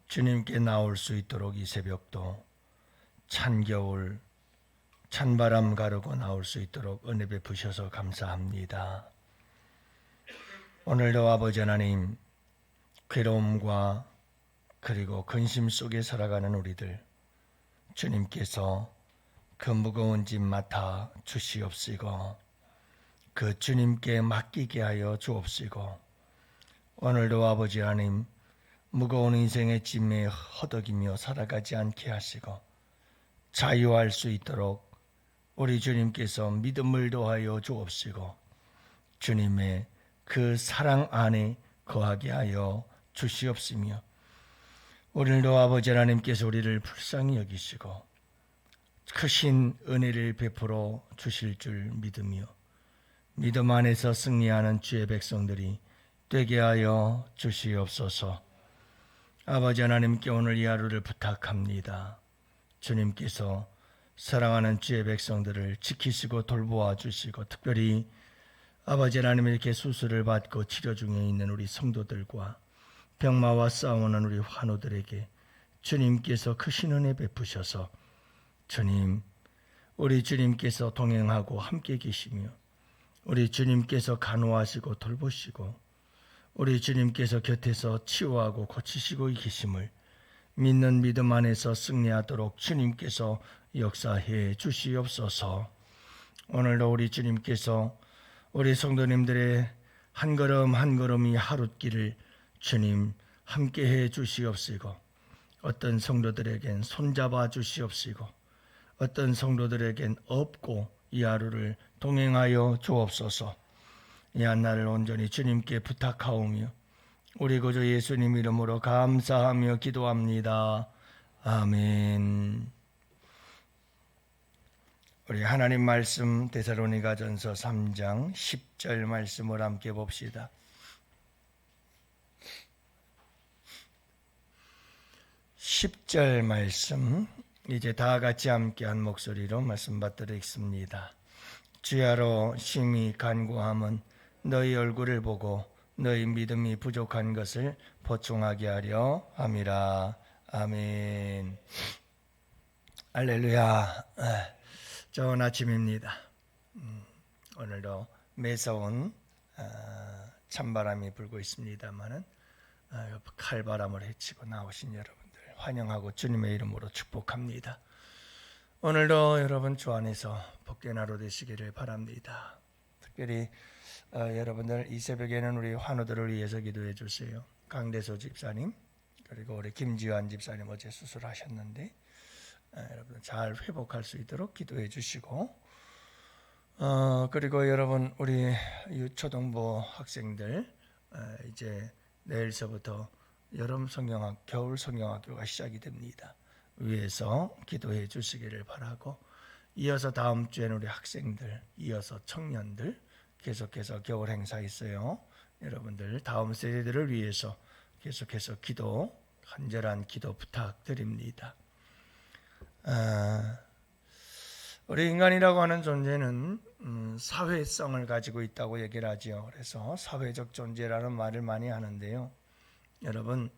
주님께 나올 수 있도록 이 새벽도 찬겨울 찬바람 가르고 나올 수 있도록 은혜 베푸셔서 감사합니다. 오늘도 아버지 하나님, 괴로움과 그리고 근심 속에 살아가는 우리들, 주님께서 그 무거운 짐 맡아 주시옵시고 그 주님께 맡기게 하여 주옵시고, 오늘도 아버지 하나님, 무거운 인생의 짐에 허덕이며 살아가지 않게 하시고 자유할 수 있도록 우리 주님께서 믿음을 더하여 주옵시고 주님의 그 사랑 안에 거하게 하여 주시옵시며, 오늘도 아버지 하나님께서 우리를 불쌍히 여기시고 크신 은혜를 베풀어 주실 줄 믿으며 믿음 안에서 승리하는 주의 백성들이 되게 하여 주시옵소서. 아버지 하나님께 오늘 이 하루를 부탁합니다. 주님께서 사랑하는 주의 백성들을 지키시고 돌보아 주시고, 특별히 아버지 하나님 이렇게 수술을 받고 치료 중에 있는 우리 성도들과 병마와 싸우는 우리 환우들에게 주님께서 크신 은혜 베푸셔서 주님, 우리 주님께서 동행하고 함께 계시며 우리 주님께서 간호하시고 돌보시고 우리 주님께서 곁에서 치유하고 고치시고 계심을 믿는 믿음 안에서 승리하도록 주님께서 역사해 주시옵소서. 오늘도 우리 주님께서 우리 성도님들의 한 걸음 한 걸음이 하룻길을 주님 함께해 주시옵시고, 어떤 성도들에겐 손잡아 주시옵시고 어떤 성도들에겐 업고 이 하루를 동행하여 주옵소서. 이 한날을 온전히 주님께 부탁하오며 우리 구주 예수님 이름으로 감사하며 기도합니다. 아멘. 우리 하나님 말씀 데살로니가전서 3장 10절 말씀을 함께 봅시다. 10절 말씀 이제 다 같이 함께 한 목소리로 말씀 받들겠습니다. 주야로 심히 간구함은 너희 얼굴을 보고 너희 믿음이 부족한 것을 보충하게 하려 함이라. 아멘. 할렐루야. 좋은 아침입니다. 오늘도 매서운 찬바람이 불고 있습니다마는 칼바람을 헤치고 나오신 여러분들 환영하고 주님의 이름으로 축복합니다. 오늘도 여러분 주 안에서 복된 하루 되시기를 바랍니다. 특별히 여러분들 이 새벽에는 우리 환우들을 위해서 기도해 주세요. 강대소 집사님, 그리고 우리 김지환 집사님 어제 수술하셨는데 여러분 잘 회복할 수 있도록 기도해 주시고, 그리고 여러분 우리 초등부 학생들 이제 내일서부터 여름 성경학, 겨울 성경학교가 시작이 됩니다. 위에서 기도해 주시기를 바라고, 이어서 다음 주에는 우리 학생들, 이어서 청년들 계속해서 겨울 행사 있어요. 여러분들 다음 세대들을 위해서 계속해서 기도, 간절한 기도 부탁드립니다. 우리 인간이라고 하는 존재는 사회성을 가지고 있다고 얘기를 하죠. 그래서 사회적 존재라는 말을 많이 하는데요. 여러분,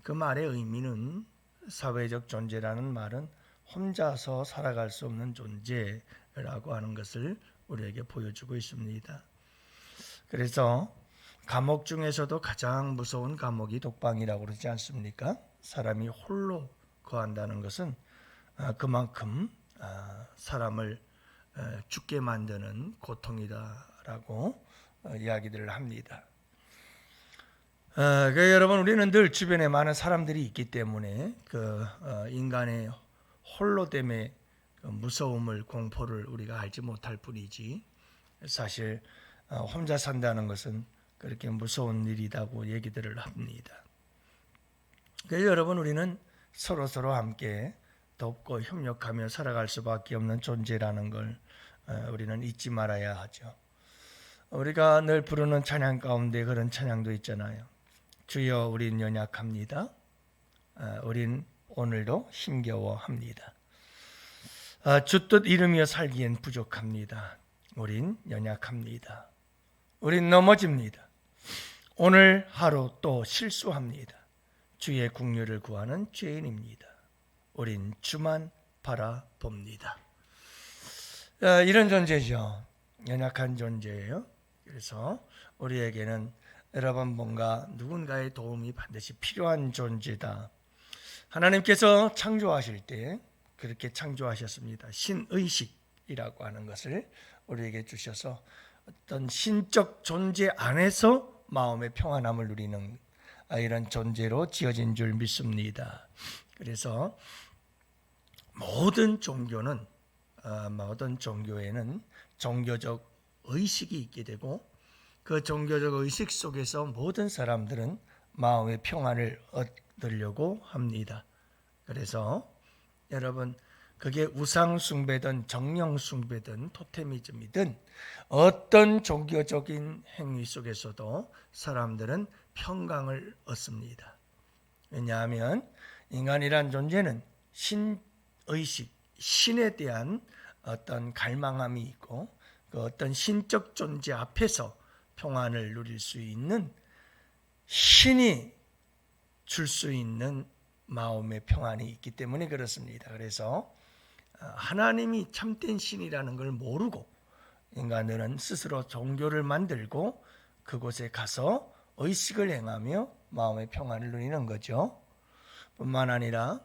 그 말의 의미는, 사회적 존재라는 말은 혼자서 살아갈 수 없는 존재라고 하는 것을 우리에게 보여주고 있습니다. 그래서 감옥 중에서도 가장 무서운 감옥이 독방이라고 그러지 않습니까? 사람이 홀로 거한다는 것은 그만큼 사람을 죽게 만드는 고통이다라고 이야기들을 합니다. 여러분, 우리는 늘 주변에 많은 사람들이 있기 때문에 인간의 홀로됨의 무서움을, 공포를 우리가 알지 못할 뿐이지, 사실 혼자 산다는 것은 그렇게 무서운 일이라고 얘기들을 합니다. 그래서 여러분, 우리는 서로 함께 돕고 협력하며 살아갈 수밖에 없는 존재라는 걸 우리는 잊지 말아야 하죠. 우리가 늘 부르는 찬양 가운데 그런 찬양도 있잖아요. 주여 우린 연약합니다. 우린 오늘도 힘겨워합니다. 주 뜻 이루며 살기엔 부족합니다. 우린 연약합니다. 우린 넘어집니다. 오늘 하루 또 실수합니다. 주의 긍휼을 구하는 죄인입니다. 우린 주만 바라봅니다. 이런 존재죠. 연약한 존재예요. 그래서 우리에게는 여러분 뭔가 누군가의 도움이 반드시 필요한 존재다. 하나님께서 창조하실 때 그렇게 창조하셨습니다. 신의식이라고 하는 것을 우리에게 주셔서 어떤 신적 존재 안에서 마음의 평안함을 누리는 이런 존재로 지어진 줄 믿습니다. 그래서 모든 종교에는 종교적 의식이 있게 되고 그 종교적 의식 속에서 모든 사람들은 마음의 평안을 얻으려고 합니다. 그래서 여러분 그게 우상 숭배든 정령 숭배든 토테미즘이든 어떤 종교적인 행위 속에서도 사람들은 평강을 얻습니다. 왜냐하면 인간이란 존재는 신의식, 신에 대한 어떤 갈망함이 있고 그 어떤 신적 존재 앞에서 평안을 누릴 수 있는 신이 줄 수 있는 마음의 평안이 있기 때문에 그렇습니다. 그래서 하나님이 참된 신이라는 걸 모르고 인간들은 스스로 종교를 만들고 그곳에 가서 의식을 행하며 마음의 평안을 누리는 거죠. 뿐만 아니라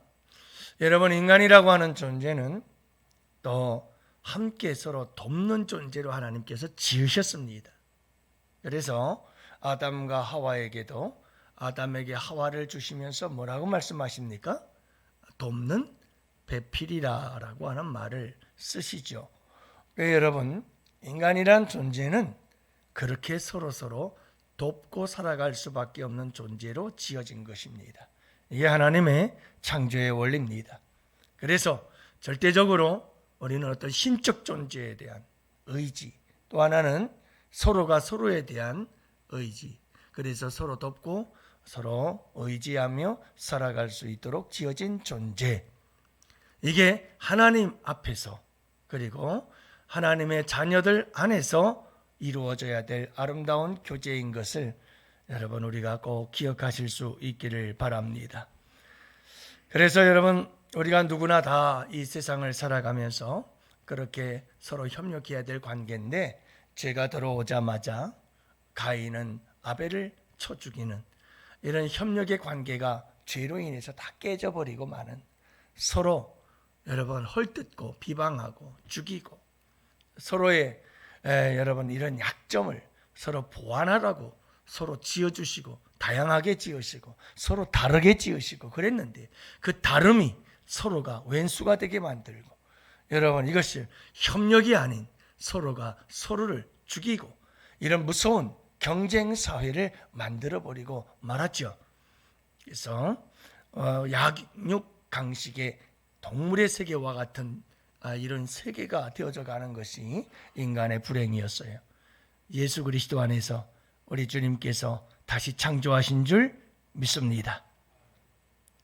여러분 인간이라고 하는 존재는 또 함께 서로 돕는 존재로 하나님께서 지으셨습니다. 그래서 아담과 하와에게도 아담에게 하와를 주시면서 뭐라고 말씀하십니까? 돕는 배필이라고 하는 말을 쓰시죠. 여러분 인간이란 존재는 그렇게 서로 돕고 살아갈 수밖에 없는 존재로 지어진 것입니다. 이게 하나님의 창조의 원리입니다. 그래서 절대적으로 우리는 어떤 신적 존재에 대한 의지, 또 하나는 서로가 서로에 대한 의지, 그래서 서로 돕고 서로 의지하며 살아갈 수 있도록 지어진 존재, 이게 하나님 앞에서 그리고 하나님의 자녀들 안에서 이루어져야 될 아름다운 교제인 것을 여러분 우리가 꼭 기억하실 수 있기를 바랍니다. 그래서 여러분 우리가 누구나 다 이 세상을 살아가면서 그렇게 서로 협력해야 될 관계인데 죄가 들어오자마자 가인은 아벨을 쳐 죽이는 이런 협력의 관계가 죄로 인해서 다 깨져버리고 마는, 서로 여러분 헐뜯고 비방하고 죽이고 서로의 여러분 이런 약점을 서로 보완하라고 서로 지어주시고 다양하게 지으시고 서로 다르게 지으시고 그랬는데 그 다름이 서로가 왼수가 되게 만들고 여러분 이것이 협력이 아닌 서로가 서로를 죽이고 이런 무서운 경쟁 사회를 만들어버리고 말았죠. 그래서 약육 강식의 동물의 세계와 같은 이런 세계가 되어져 가는 것이 인간의 불행이었어요. 예수 그리스도 안에서 우리 주님께서 다시 창조하신 줄 믿습니다.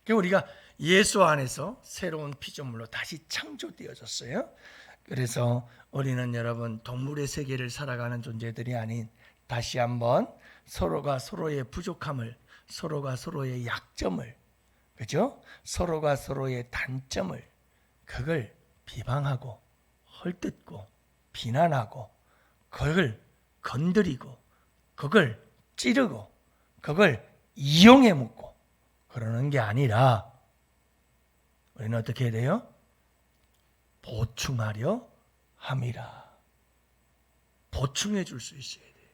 우리가 예수 안에서 새로운 피조물로 다시 창조되어졌어요. 그래서 우리는 여러분 동물의 세계를 살아가는 존재들이 아닌 다시 한번 서로가 서로의 부족함을, 서로가 서로의 약점을, 그죠? 서로가 서로의 단점을 그걸 비방하고 헐뜯고 비난하고 그걸 건드리고 그걸 찌르고 그걸 이용해 먹고 그러는 게 아니라 우리는 어떻게 해야 돼요? 보충하려 함이라. 보충해 줄 수 있어야 돼요.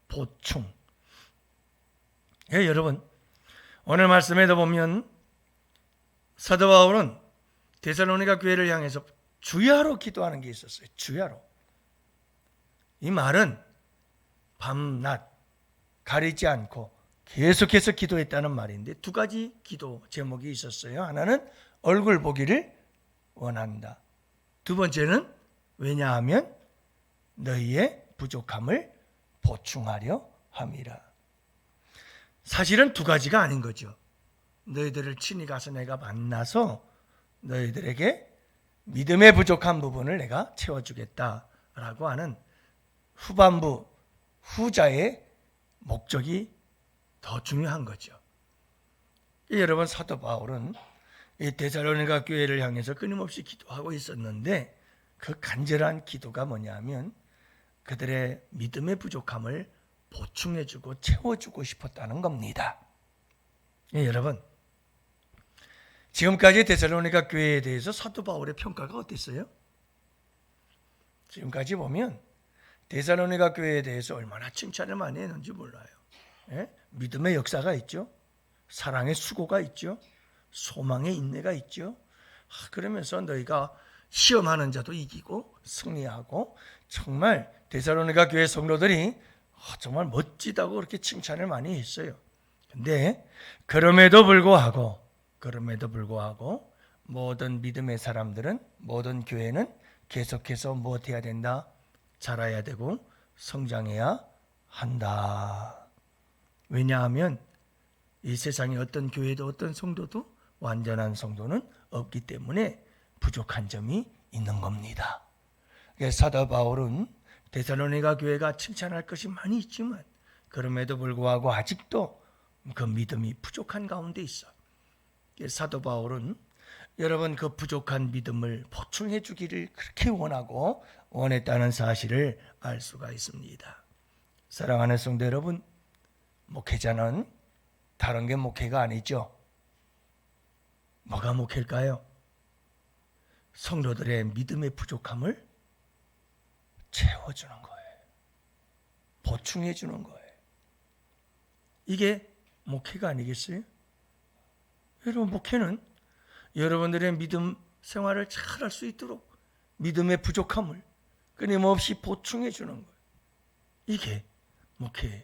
보충. 여러분 오늘 말씀에도 보면 사도 바울은 데살로니가 교회를 향해서 주야로 기도하는 게 있었어요. 주야로. 이 말은 밤낮 가리지 않고 계속해서 기도했다는 말인데 두 가지 기도 제목이 있었어요. 하나는 얼굴 보기를 원한다. 두 번째는 왜냐하면 너희의 부족함을 보충하려 함이라. 사실은 두 가지가 아닌 거죠. 너희들을 친히 가서 내가 만나서 너희들에게 믿음의 부족한 부분을 내가 채워주겠다라고 하는 후반부, 후자의 목적이 더 중요한 거죠. 여러분, 사도 바울은 이 데살로니가 교회를 향해서 끊임없이 기도하고 있었는데 그 간절한 기도가 뭐냐면 그들의 믿음의 부족함을 보충해주고 채워주고 싶었다는 겁니다. 여러분, 지금까지 데살로니가 교회에 대해서 사도 바울의 평가가 어땠어요? 지금까지 보면 데살로니가 교회에 대해서 얼마나 칭찬을 많이 했는지 몰라요. 믿음의 역사가 있죠. 사랑의 수고가 있죠. 소망의 인내가 있죠. 그러면서 너희가 시험하는 자도 이기고 승리하고, 정말 데살로니가 교회 성도들이 정말 멋지다고 그렇게 칭찬을 많이 했어요. 근데 그럼에도 불구하고 모든 믿음의 사람들은, 모든 교회는 계속해서 무엇해야 된다? 자라야 되고 성장해야 한다. 왜냐하면 이 세상에 어떤 교회도 어떤 성도도 완전한 성도는 없기 때문에 부족한 점이 있는 겁니다. 사도 바울은 데살로니가 교회가 칭찬할 것이 많이 있지만 그럼에도 불구하고 아직도 그 믿음이 부족한 가운데 있어. 사도 바울은 여러분 그 부족한 믿음을 보충해 주기를 그렇게 원했다는 사실을 알 수가 있습니다. 사랑하는 성도 여러분, 목회자는 다른 게 목회가 아니죠. 뭐가 목회일까요? 성도들의 믿음의 부족함을 채워주는 거예요. 보충해 주는 거예요. 이게 목회가 아니겠어요? 여러분, 목회는 여러분들의 믿음 생활을 잘 할 수 있도록 믿음의 부족함을 끊임없이 보충해 주는 거예요. 이게 목회예요.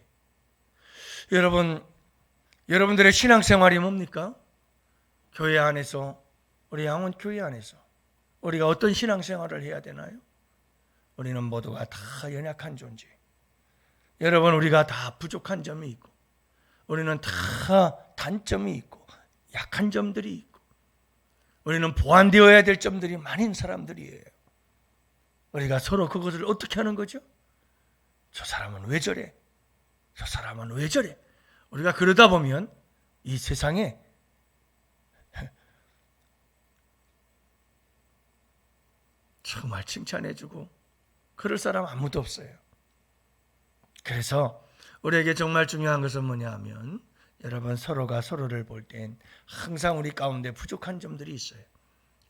여러분들의 신앙생활이 뭡니까? 교회 안에서, 우리 양원 교회 안에서 우리가 어떤 신앙생활을 해야 되나요? 우리는 모두가 다 연약한 존재. 여러분, 우리가 다 부족한 점이 있고 우리는 다 단점이 있고 약한 점들이 있고 우리는 보완되어야 될 점들이 많은 사람들이에요. 우리가 서로 그것을 어떻게 하는 거죠? 저 사람은 왜 저래? 저 사람은 왜 저래? 우리가 그러다 보면 이 세상에 정말 칭찬해주고 그럴 사람 아무도 없어요. 그래서 우리에게 정말 중요한 것은 뭐냐 하면, 여러분, 서로가 서로를 볼 땐 항상 우리 가운데 부족한 점들이 있어요.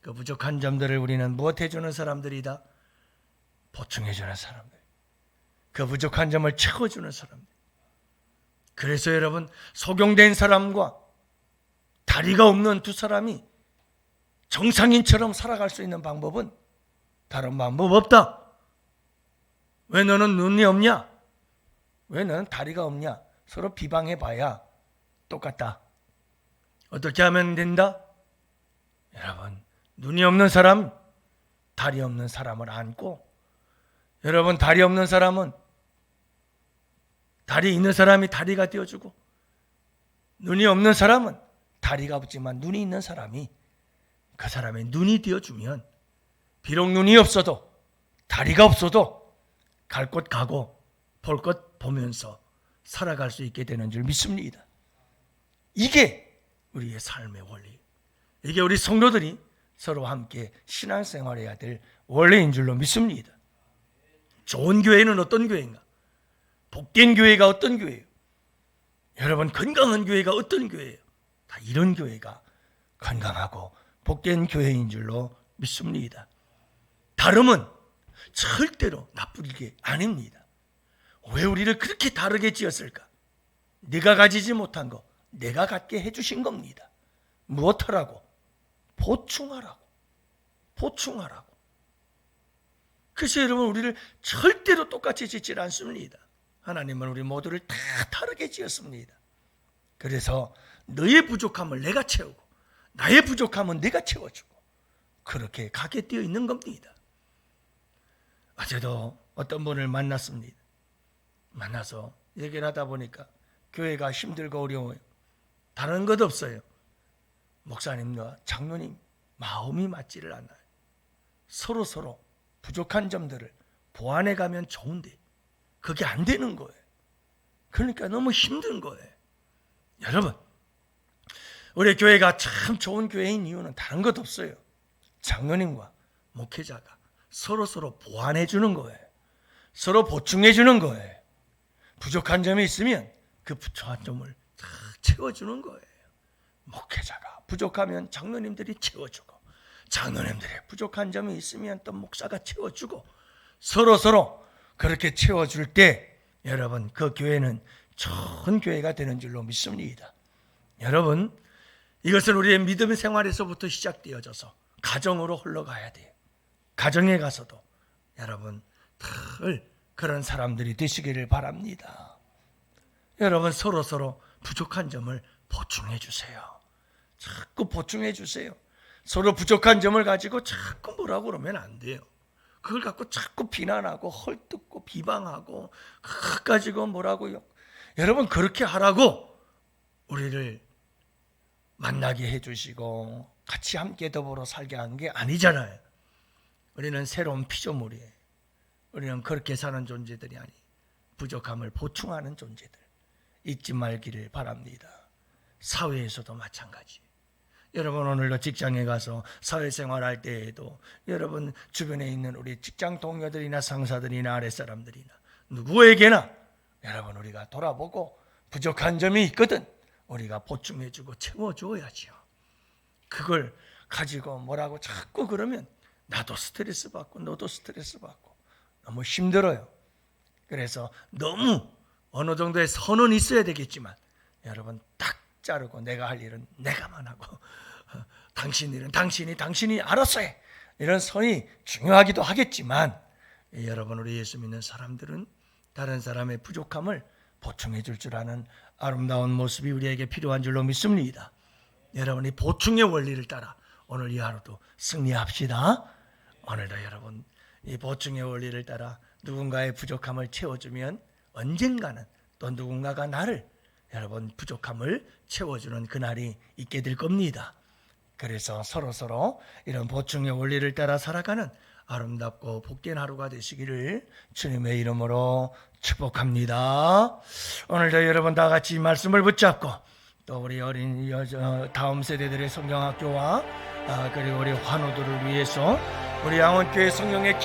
그 부족한 점들을 우리는 무엇 해주는 사람들이다? 보충해주는 사람들. 그 부족한 점을 채워주는 사람들. 그래서 여러분, 소경된 사람과 다리가 없는 두 사람이 정상인처럼 살아갈 수 있는 방법은 다른 방법 없다. 왜 너는 눈이 없냐? 왜 너는 다리가 없냐? 서로 비방해봐야 똑같다. 어떻게 하면 된다? 여러분, 눈이 없는 사람, 다리 없는 사람을 안고, 여러분, 다리 없는 사람은 다리 있는 사람이 다리가 되어주고, 눈이 없는 사람은 다리가 없지만 눈이 있는 사람이 그 사람의 눈이 되어주면, 비록 눈이 없어도 다리가 없어도 갈 곳 가고 볼 것 보면서 살아갈 수 있게 되는 줄 믿습니다. 이게 우리의 삶의 원리, 이게 우리 성도들이 서로 함께 신앙생활해야 될 원리인 줄로 믿습니다. 좋은 교회는 어떤 교회인가? 복된 교회가 어떤 교회예요? 여러분, 건강한 교회가 어떤 교회예요? 다 이런 교회가 건강하고 복된 교회인 줄로 믿습니다. 다름은 절대로 나쁘게 아닙니다. 왜 우리를 그렇게 다르게 지었을까? 네가 가지지 못한 거 내가 갖게 해주신 겁니다. 무엇하라고? 보충하라고. 그래서 여러분, 우리를 절대로 똑같이 짓질 않습니다. 하나님은 우리 모두를 다 다르게 지었습니다. 그래서 너의 부족함을 내가 채우고 나의 부족함은 내가 채워주고 그렇게 가게 되어 있는 겁니다. 어제도 어떤 분을 만났습니다. 만나서 얘기를 하다 보니까 교회가 힘들고 어려워요. 다른 것 없어요. 목사님과 장로님 마음이 맞지를 않아요. 서로 부족한 점들을 보완해 가면 좋은데 그게 안 되는 거예요. 그러니까 너무 힘든 거예요. 여러분, 우리 교회가 참 좋은 교회인 이유는 다른 것 없어요. 장로님과 목회자가 서로 보완해 주는 거예요. 서로 보충해 주는 거예요. 부족한 점이 있으면 그 부족한 점을 다 채워주는 거예요. 목회자가 부족하면 장로님들이 채워주고, 장로님들의 부족한 점이 있으면 또 목사가 채워주고, 서로 그렇게 채워줄 때 여러분 그 교회는 좋은 교회가 되는 줄로 믿습니다. 여러분, 이것은 우리의 믿음 생활에서부터 시작되어져서 가정으로 흘러가야 돼요. 가정에 가서도 여러분 늘 그런 사람들이 되시기를 바랍니다. 여러분 서로 부족한 점을 보충해 주세요. 자꾸 보충해 주세요. 서로 부족한 점을 가지고 자꾸 뭐라고 그러면 안 돼요. 그걸 갖고 자꾸 비난하고 헐뜯고 비방하고 그거 가지고 뭐라고요. 여러분 그렇게 하라고 우리를 만나게 해주시고 같이 함께 더불어 살게 한 게 아니잖아요. 우리는 새로운 피조물이에요. 우리는 그렇게 사는 존재들이 아니, 부족함을 보충하는 존재들. 잊지 말기를 바랍니다. 사회에서도 마찬가지. 여러분 오늘도 직장에 가서 사회생활할 때에도 여러분 주변에 있는 우리 직장 동료들이나 상사들이나 아랫사람들이나 누구에게나 여러분 우리가 돌아보고 부족한 점이 있거든 우리가 보충해주고 채워줘야지요. 그걸 가지고 뭐라고 자꾸 그러면 나도 스트레스 받고 너도 스트레스 받고 너무 힘들어요. 그래서 너무 어느 정도의 선은 있어야 되겠지만 여러분 딱 자르고 내가 할 일은 내가만 하고 당신 일은 당신이 알아서 해. 이런 선이 중요하기도 하겠지만 여러분 우리 예수 믿는 사람들은 다른 사람의 부족함을 보충해 줄 줄 아는 아름다운 모습이 우리에게 필요한 줄로 믿습니다. 여러분이 보충의 원리를 따라 오늘 이 하루도 승리합시다. 오늘도 여러분 이 보충의 원리를 따라 누군가의 부족함을 채워주면 언젠가는 또 누군가가 나를 여러분 부족함을 채워주는 그날이 있게 될 겁니다. 그래서 서로 이런 보충의 원리를 따라 살아가는 아름답고 복된 하루가 되시기를 주님의 이름으로 축복합니다. 오늘도 여러분 다 같이 말씀을 붙잡고 또 우리 어린 다음 세대들의 성경학교와 그리고 우리 환우들을 위해서 우리 양원교회 성령의